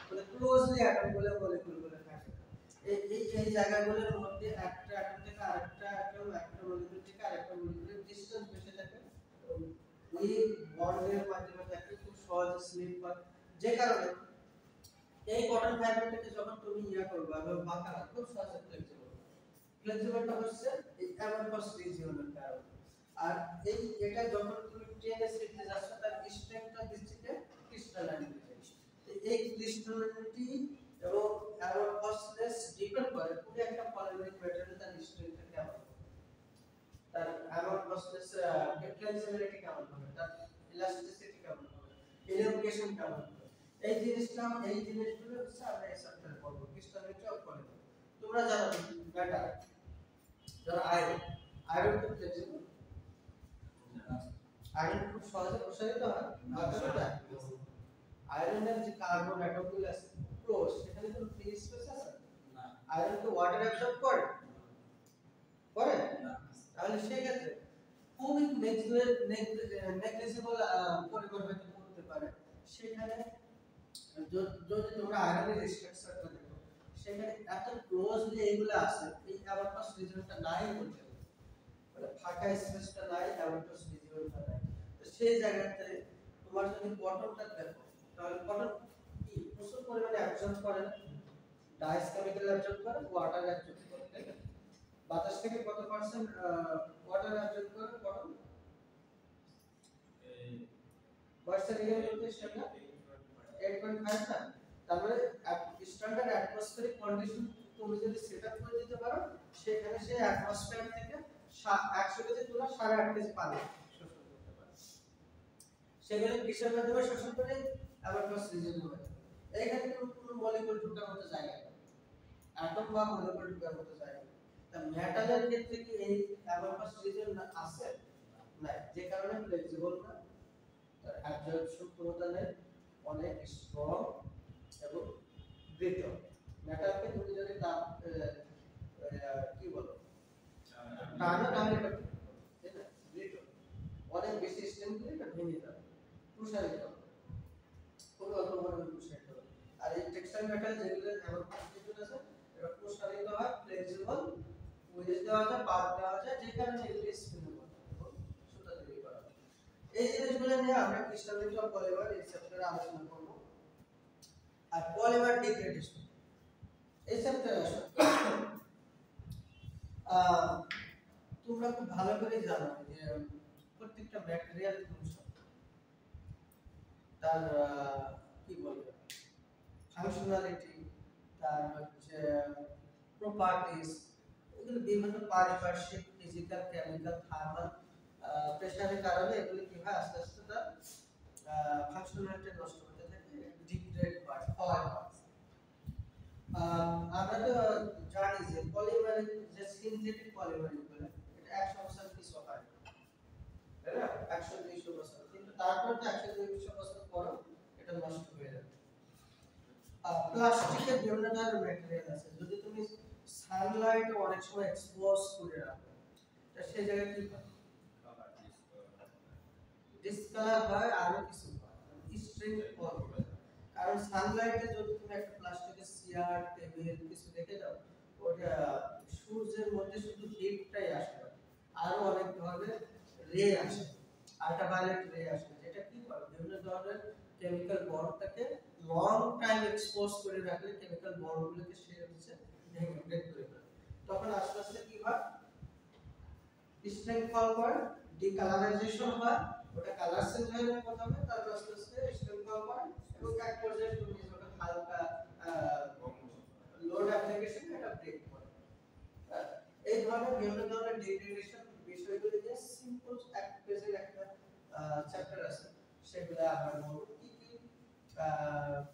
মানে ক্লোজলি অ্যাটমগুলো মলিকিউলগুলো থাকে। এই জায়গাগুলোর মধ্যে একটা অ্যাটম থেকে আরেকটা অ্যাটম, একটা মলিকিউল থেকে আরেকটা মলিকিউলের ডিসটেন্স বেশি থাকে, ওই বন্ডের মাধ্যমে থাকে, খুব সহজে স্লিপ হয়, যে কারণে এই কটন ফাইবারটাকে যখন তুমি ইয়া করবে এবং বাঁকা খুব সহজে ফ্লেক্সিবলটা হচ্ছে এই অ্যামরফাস রিজিয়নের কারণে। আর এটা যখন তুমি টেনে শিখতে যাচ্ছ তার স্ট্রেংথটা দিচ্ছে ক্রিস্টালাইন রিজন। এই ক্রিস্টালাইনিটি এবং অ্যামরফাসনেস ডিপেন্ড করে কোন একটা পলিমেরিক ম্যাটেরিয়াল তার স্ট্রেংথটা কেমন, তার অ্যামরফাসনেস ফ্লেক্সিবিলিটি কেমন হবে, তার ইলাস্টিসিটি কেমন হবে, এলিমিনেশন কেমন হবে। এই জিনিসগুলো হচ্ছে আমরা এই চ্যাপ্টারে পড়ব, ক্রিস্টালাইনিটি অফ পলিমার। তোমরা জানো মেটাল, ধরো আয়রন তো ফ্লেক্সিবল, আয়রন খুব সহজে প্রসারিত হয়, আয়রনের যে কার্বন অ্যাটমগুলো আছে ক্লোজ, সেখানে কোনো ফ্রি স্পেস আছে না, আয়রন তো ওয়াটার অ্যাবজর্ব করে না, তাহলে সেই ক্ষেত্রে খুবই নেগলিজিবল পরিমাণ হয়তো করতে পারে। সেখানে যদি তোমরা আয়রনের স্ট্রাকচারটা দেখো, সেখানে এত ক্লোজলি এগুলো আছে, এই অ্যামরফাস রিজিয়নটা নাই বলতে হবে, মানে ফাঁকা স্পেসটা নাই, অ্যামরফাস রিজিয়নটা নাই। তো সেই জায়গাতে তোমার যদি কটনটা দেখো, তাহলে কটন কি প্রচুর পরিমাণে অ্যাবজর্ব করে না, ডাইস কেমিক্যাল অ্যাবজর্ব করে, ওয়াটার অ্যাবজর্ব করে, তাই না? বাতাস থেকে কত পার্সেন্ট ওয়াটার অ্যাবজর্ব করে কটন? পার্সেন্ট এর মধ্যে সেটা 8.5 না, তারপরে স্ট্যান্ডার্ড অ্যাটমসফিয়ারিক কন্ডিশন তুমি যদি সেটআপ করে দিতে পারো, সেখানে সেই অ্যাটমসফিয়ার থেকে 100 কেজি তুলা 8.5 কেজি পানি শোষণ করতে পারে। সেগুলো কিসের মাধ্যমে শোষণ করে? অ্যামরফাস রিজিয়নের মাধ্যমে। এইখানে কোনো মলিকিউল ঢোকার মতো জায়গা নেই, অ্যাটম বা মলিকিউল ঢোকার মতো জায়গা নেই। তা মেটালের ক্ষেত্রে কি এই অ্যামরফাস রিজিয়ন আছে? না, যে কারণে ফ্লেক্সিবল না, তার অ্যাবজর্পশন ক্ষমতা নেই, অনেক স্ট্রং এবং ব্রিটল। মেটালকে তুমি যদি কি বলো টানা টানা করতে, তাই না? ব্রিটল, অনেক বেশি স্ট্রেংথ দিলে এটা ভেঙে যাবে, প্রসারিত হবে, খুবই অল্প পরিমাণে প্রসারিত হবে। আর এই টেক্সটাইল মেটাল যেগুলো অ্যামরফাস রিজিয়ন আছে, এটা প্রসারিত হয়, ফ্লেক্সিবল, উইজ দেওয়া যায়, পাত দেওয়া যায়, যে কারণে এগুলো স্পিনেবল এবং সুতা তৈরি করা হয়। এই জিনিসগুলো নিয়ে আমরা ক্রিস্টালাইনিটি অফ পলিমার এই চ্যাপ্টারে আলোচনা করব। আর পলিমার ডিগ্রেডেশন এই চ্যাপ্টারে আসো, তোমরা খুব ভালো করে জানো যে প্রত্যেকটা ম্যাটেরিয়াল তার কি বলবো ফাংশনালিটি, তার হচ্ছে প্রপার্টিজ, এগুলো বিভিন্ন পারিপার্শ্বিক, ফিজিক্যাল, কেমিক্যাল, থার্মাল প্রেসারের কারণে এগুলো কি হয়, আস্তে আস্তে তার ফাংশনালিটি নষ্ট হতে থাকে, ডিগ্রেড হয়। আমরা তো জানি যে পলিমারিক, যে সিনথেটিক পলিমারিক গুলো, এটা 100 বছর কিছু হয়, তাই না? 100-200 বছর, কিন্তু তারপর তো 100-200 বছর পর এটা নষ্ট হয়ে যাবে। প্লাস্টিকের বিভিন্ন ধরনের ম্যাটেরিয়াল আছে, যদি তুমি সানলাইটে অনেক সময় এক্সপোজ করে রাখো, তা সেই জায়গায় কি হয়, ডিসকালার হয়, আরো কিছু হয়, স্ট্রেংথ কম হয়। কারণ সানলাইটে যদি তুমি একটা প্লাস্টিকের চেয়ার, টেবিল কিছু রেখে দাও, ওটা সূর্যের মধ্যে শুধু হিটটাই আসবে, আরো অনেক ধরনের রে আসে, আল্ট্রাভায়োলেট রে আসে, যেটা কি করে বিভিন্ন ধরনের কেমিক্যাল বন্ডটাকে লং টাইম এক্সপোজ করে রাখলে কেমিক্যাল বন্ডগুলোকে সে হচ্ছে ব্রেক করে ফেলে। তখন আস্তে আস্তে কি হয়, স্ট্রেংথ ফল করে, ডিকালারাইজেশন হয়, ওটা কালার চেঞ্জ হয়ে যায় প্রথমে, তারপর আস্তে আস্তে স্ট্রেংথ ফল করে এবং এক পর্যায়ে তুমি যখন হালকা লোড অ্যাপ্লিকেশন এটা ব্রেক করে। এই ধরনের বিভিন্ন ধরনের ডিগ্রেডেশন বিষয়গুলো নিয়ে সিম্পল এক পেজের একটা চ্যাপ্টার আছে, সেগুলো আমরা বলব কি কি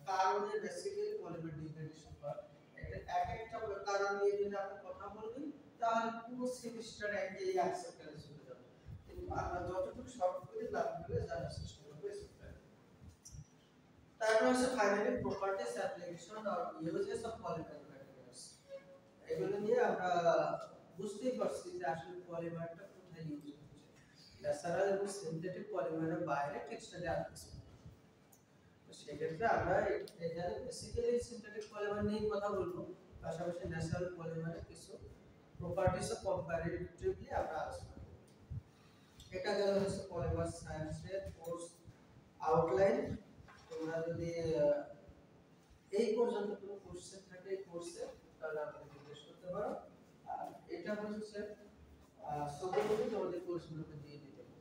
কারণে বেসিক্যালি পলিমার ডিগ্রেডেশন হয়। এটা এক একটা কারণ নিয়ে যদি আমরা কথা বলি তাহলে পুরো সেমিস্টারে এই অ্যাকসেপ্টেন্স চলে যাবে, কিন্তু আমরা যতটুকু শর্ট করে লাভগুলো জানার চেষ্টা করব। তারপর হচ্ছে ফাইনালি প্রপার্টিজ অ্যাপ্লিকেশন আর ইউজেস অফ পলিমার ম্যাটেরিয়ালস। এগুলো নিয়ে আমরা বুঝতেই পারছি যে আসলে পলিমারটা কোথায় ইউজ হচ্ছে। ন্যাচারাল এবং সিনথেটিক পলিমারের বাইরে টেক্সটাইলে আর কিছু নেই। তো সেক্ষেত্রে আমরা এখানে বেসিক্যালি সিনথেটিক পলিমার নিয়ে কথা বলবো, পাশাপাশি ন্যাচারাল পলিমারের কিছু প্রপার্টিজ অফ কম্পারেটিভলি আমরা আলোচনা করব। এটা গেল হচ্ছে পলিমার সায়েন্সের কোর্স আউটলাইন। তোমরা যদি এই পর্যন্ত কোনো কোশ্চেন থাকে এই কোর্সে তাহলে আমাকে জিজ্ঞেস করতে পারো। আর এটা হচ্ছে সবগুলো তোমাদের কোর্সগুলোতে দিয়ে দিতে হবে।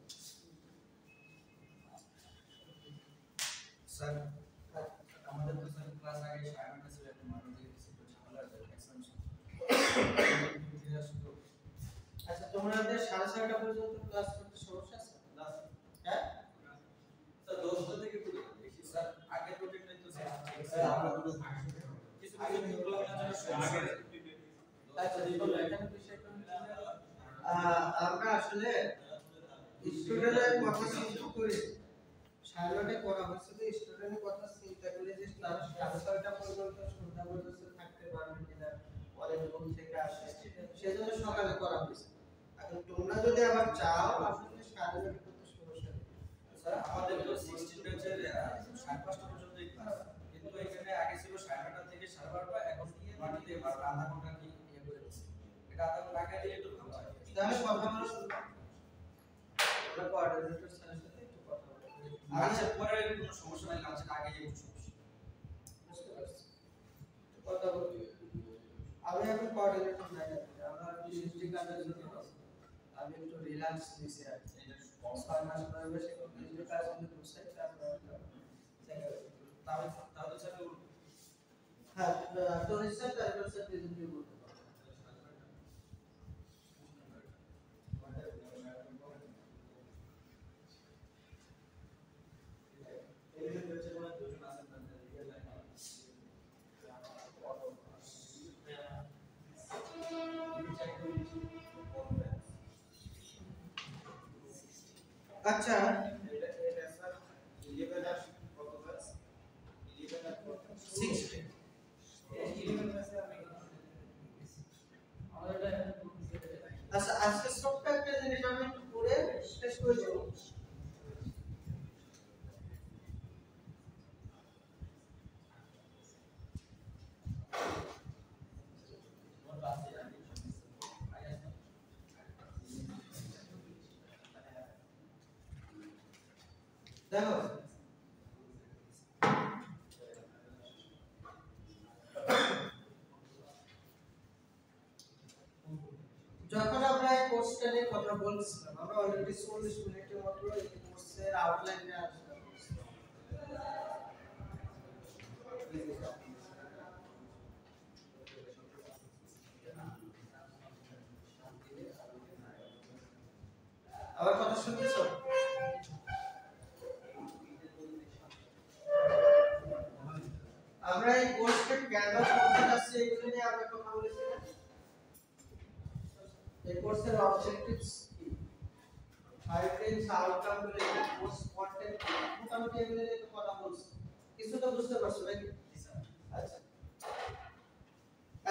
স্যার আমাদের তো স্যার ক্লাস আগে সায়নটা ছিল, একটু মাঝে থেকে কিছু ঝামেলা হয়েছে এক্সামশন। আচ্ছা, তোমাদের 6:30 পর্যন্ত ক্লাস করতে সমস্যা আছে? না হ্যাঁ স্যার 10টা থেকে পুরো দেখি স্যার আগের রুটিনটাই তো স্যার ঠিক স্যার, আমরা কিছু কিছু প্রবলেমের জন্য আগে আচ্ছা এখানে বিষয়টা হচ্ছে আমরা আসলে স্টুডেন্টের কথা চিন্তা করে সাইলোটে করা হচ্ছে, তো স্টুডেন্টের কথা চিন্তা করে যে তারা 6:30 পর্যন্ত সন্ধ্যা পর্যন্ত থাকতে পারবে কিনা, কলেজ রুম থেকে আসে, সেজন্য সকালে করা হয়েছে। এখন তোমরা যদি আবার চাও আসলে 9:30 করতে সমস্যা নেই। স্যার আমাদের তো 16 ব্যাচের 5:30 পর্যন্তই ক্লাস, কিন্তু এখানে আগে ছিল 9:30 থেকে 12:30, এখন মাটিতে আধা ঘন্টা কি ইয়ে করে দিচ্ছে। এটা আধা ঘন্টা আগে দিলে একটু ভালো হয়। তাহলে কথা বলা শুরু করো। আমরা কোঅর্ডিনেটর স্যারের সাথে একটু কথা বলবো। আচ্ছা পরে কোনো সমস্যা নাই, লাঞ্চের আগে একটু সমস্যা। বুঝতে পারছি। কথা বলবো। আমি এখন কোঅর্ডিনেটর নাই, আমার পিএইচডি কাজের জন্য আমি একটু রিল্যাক্স নিছি আর কি। 6 মাস ধরে বেশি পিএইচডি কাজগুলো করছি, তারপর তাহলে স্যার হ্যাঁ, তো রিসার্চ তারপর স্যার প্রেজেন্টলি বলতে পারবো। আচ্ছা, এটা স্যার 11 আর কত ব্যাচ? 11 আর কত? 60 11 ব্যাচে আমি আচ্ছা, আজকে ছোট্ট একটা জিনিস আমি একটু পড়ে শেষ করে দেবো। দেখো, যখন আমরা এই কোর্সটা নিয়ে কথা বলছিলাম, আমরা অলরেডি 40 মিনিটের মতো এই কোর্সের আউটলাইন নিয়ে আলোচনা করছি। আমার কথা শুনতেছো? আমরা এই কোর্সটা কেন করতে যাচ্ছি এগুলো নিয়ে আমরা কথা বলেছিলাম। এই কোর্সের অবজেক্টিভস কি, findings outcome related course content, মোটামুটি এগুলো নিয়ে তো কথা বলছি। কিছু তো বুঝতে পারছো নাকি? আচ্ছা,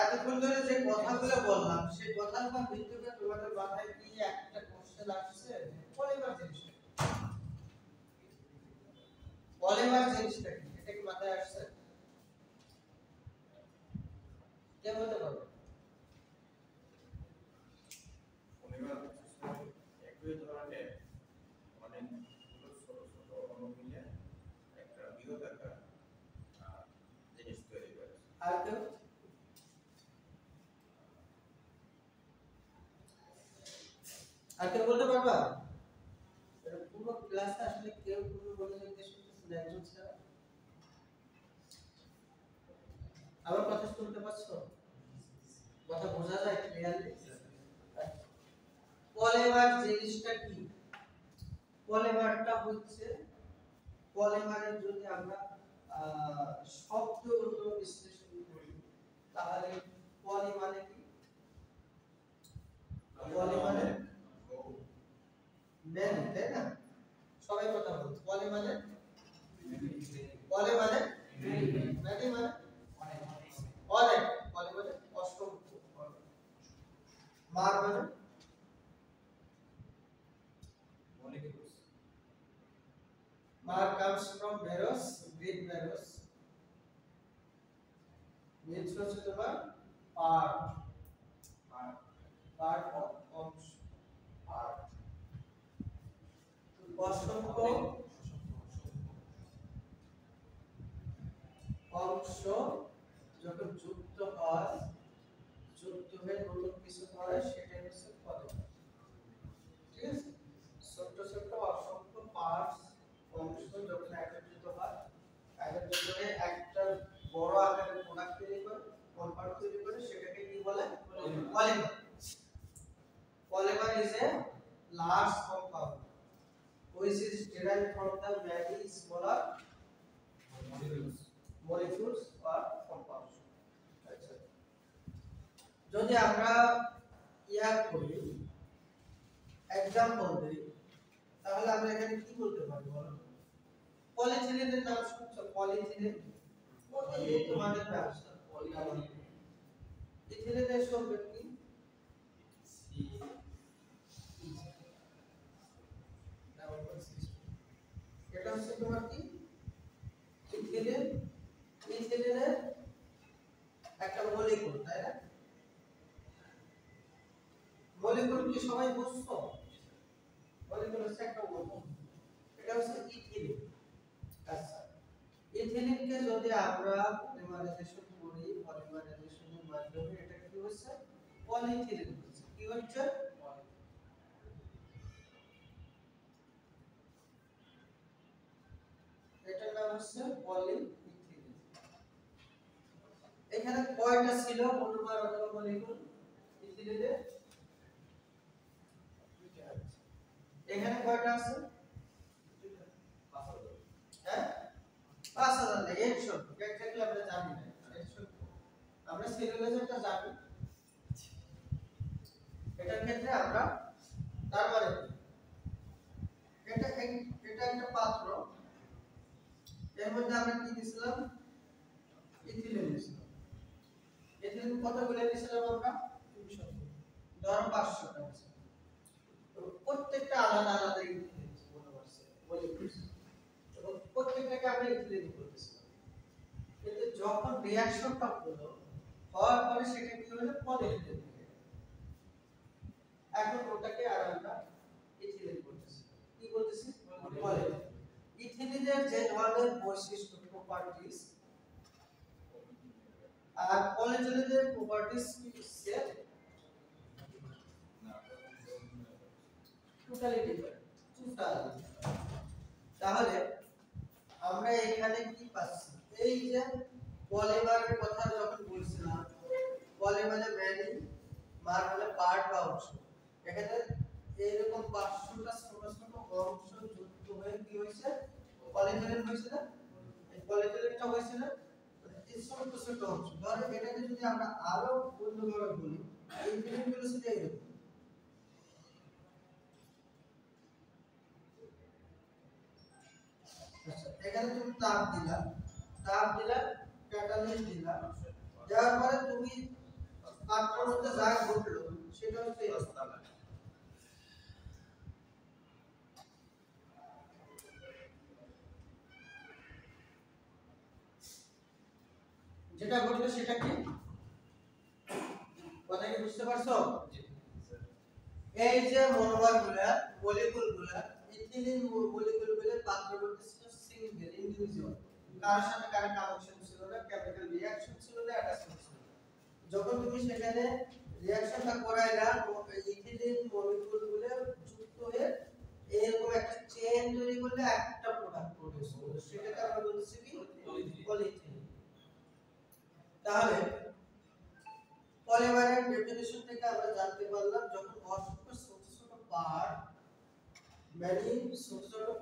এতক্ষণ ধরে যে কথাগুলো বললাম সেই কথাগুলোর ভিত্তিতে তোমাদের মাথায় কি একটা কোশ্চেন আসছে? পলিমার জিনিসটা, পলিমার জিনিসটা কি, এটা কি মাথায় আসছে? কে বলতে পারবে? পলিমার আর কেউ বলতে পারবা? এটা পুরো ক্লাসে আসলে কেউ কোনো মনোযোগ দিয়ে শুনতেছে না, একজন ছাড়া। আমার কথা শুনতে পাচ্ছো? কথা বোঝা যায় ক্লিয়ারলি? পলিমার জিনিসটা কি? পলিমারটা হচ্ছে, পলিমারের যদি আমরা শব্দগুলো বিশ্লেষণ করি তাহলে পলি মানে কি? পলি মানে মেনি, তাই না? সবাই কথা বলছে। পলি মানে মেনি মানে অনেক, পলি মানে অসংখ্য। মার মানে mar comes from meros, Greek meros, means হচ্ছে তোমার part of অংশ, অসংখ্য অংশ যখন যুক্ত হয়, যুক্ত হয়ে নতুন কিছু হয়, সেটাই হচ্ছে পলিমার। ঠিক আছে? ছোট ছোট অসংখ্য পার্টস অংশ যখন একত্রিত হয়, একত্রিত হয়ে একটা বড় আকারের প্রোডাক্ট তৈরি করে, কম্পাউন্ড তৈরি করে, সেটাকে কি বলে? Polymer. Polymer is a large compound which is derived from the many smaller molecules or compounds. যদি আমরা করি, एग्जांपल দিই, তাহলে আমরা এখানে কি বলতে পারি বলো? পলিথিলিনের নাম শুনছো? পলিথিলিন এই তোমাদের ব্যবস্থা পলিথিলিন। ইথিলিনের সংকেত কি? এটা হচ্ছে তোমার কি? ইথিলিন। ইথিলিনের একটা মলিকুল, তাই না? মলিকুল কি সবাই বুঝছো? মলিকুল হচ্ছে একটা মলিকুল, এটা হচ্ছে ইথিলিন। আচ্ছা, ইথিলিনকে যদি আমরা পলিমারাইজেশন করি, পলিমারাইজেশনের মাধ্যমে এটা কি হচ্ছে? পলিইথিলিন হচ্ছে। কি হচ্ছে? এটার নাম হচ্ছে পলিইথিলিন। এখানে কয়টা ছিল মনোমার অথবা মলিকুল ইথিলিনে? এখানে কয়টা আছে? হ্যাঁ, 5000 না, এর সংখ্যা এক্স্যাক্টলি আমরা জানি না। এর সংখ্যা আমরা সেলুলোজটা জানি। এটার ক্ষেত্রে আমরা তার মানে এটা একটা পাত্র, এর মধ্যে আমরা কি দিছিলাম? ইথিলিন দিছিলাম। ইথিলিন কতগুলো দিছিলাম আমরা? 300। ধরো 500 টা আছে। তো প্রত্যেকটা আলাদা আলাদা ইথিলিন মলিকুল, এবং প্রত্যেকটাকে আমরা ইথিলিন বলতেছিলাম। কিন্তু যখন রিঅ্যাকশনটা হলো, হওয়ার পরে সেটা কি হলো? পলিইথিলিন। এখন ওটাকে আর আমরা ইথিলিন বলতেছি। কি বলতেছি? পলিইথিলিন। ইথিলিনের যে ধরনের বৈশিষ্ট্য, প্রপার্টিজ, আর পলিইথিলিনের প্রপার্টিজ কি সেম? Totally different. তাহলে আমরা এখানে কি পাচ্ছি? এই যে পলিমারের কথা যখন বলছিলাম, পলিমারে মেনি, মার হলো পার্ট বা অংশ। এখানে এইরকম 500টা ছোট ছোট অংশ যুক্ত হয়ে কি হয়েছে? পলিইথিলিন হয়েছে না? এই পলিইথিলিনটা হয়েছে না? এই ছোট ছোট অংশ। ধরো এটাকে যদি আমরা আরো অন্যভাবে বলি, এই ইথিলিনগুলো শুধু এইরকম। আচ্ছা, এখানে তুমি তাপ দিলা, ক্যাটালিস্ট দিলা, দেওয়ার পরে তুমি পাত্রের মধ্যে যা ঘটলো সেটা হচ্ছে যেটা ঘটলো সেটা কি? কথা কি বুঝতে পারছো? এই যে মনোমারগুলা, মলিকুলগুলা, ইথিলিন মলিকুলগুলো পাত্রের মধ্যে ছিল সিঙ্গেল, ইন্ডিভিজুয়াল। কার সাথে কার কানেকশন ছিল না, কেমিক্যাল রিঅ্যাকশন ছিল না, যখন তুমি সেখানে রিঅ্যাকশনটা করাইলা ইথিলিন মলিকিউলগুলো যুক্ত হয়ে এরকম একটা চেইন তৈরি করলে একটা প্রোডাক্ট প্রডিউস হবে, সেটাকে আমরা বলছি কি পলিথিলিন। তাহলে পলিমারের ডেফিনিশন থেকে আমরা জানতে পারলাম যখন অসংখ্য ছোট ছোট part many sort of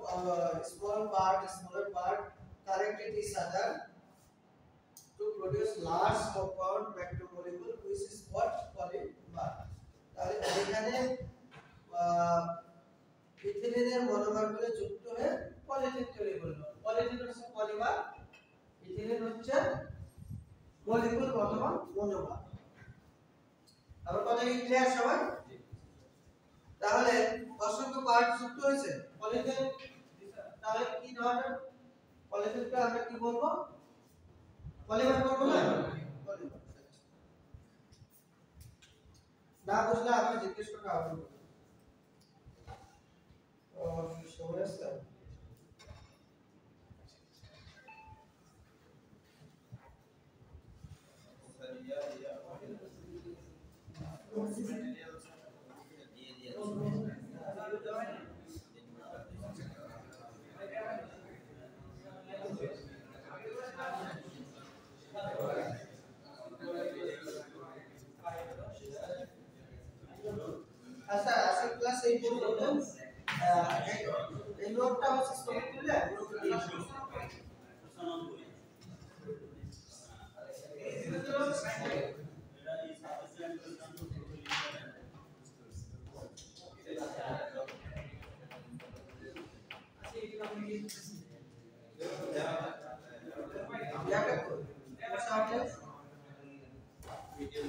smaller part connected each other to produce large compound macromolecule which is what polymer. তাহলে এখানে ইথিলিনের মনোমারগুলো যুক্ত হয়ে পলিথিন তৈরি করলো। পলিথিন হচ্ছে পলিমার, ইথিলিন হচ্ছে মলিকিউল অথবা মনোমার। আমার কথা কি ক্লিয়ার সবাই? তাহলে অসংখ্য পার্ট যুক্ত হয়েছে পলিথিন, তাহলে কি ধরনের পলিথিনকে আমরা কি বলবো? পলিমার বলবো না? পলিমার। না বুঝলে আপনি জিজ্ঞেস করতে হবে। সময় আছে? আচ্ছা আজকে ক্লাস 8 পর্যন্ত এই নোটটা হচ্ছে স্টপ করলে ভিডিও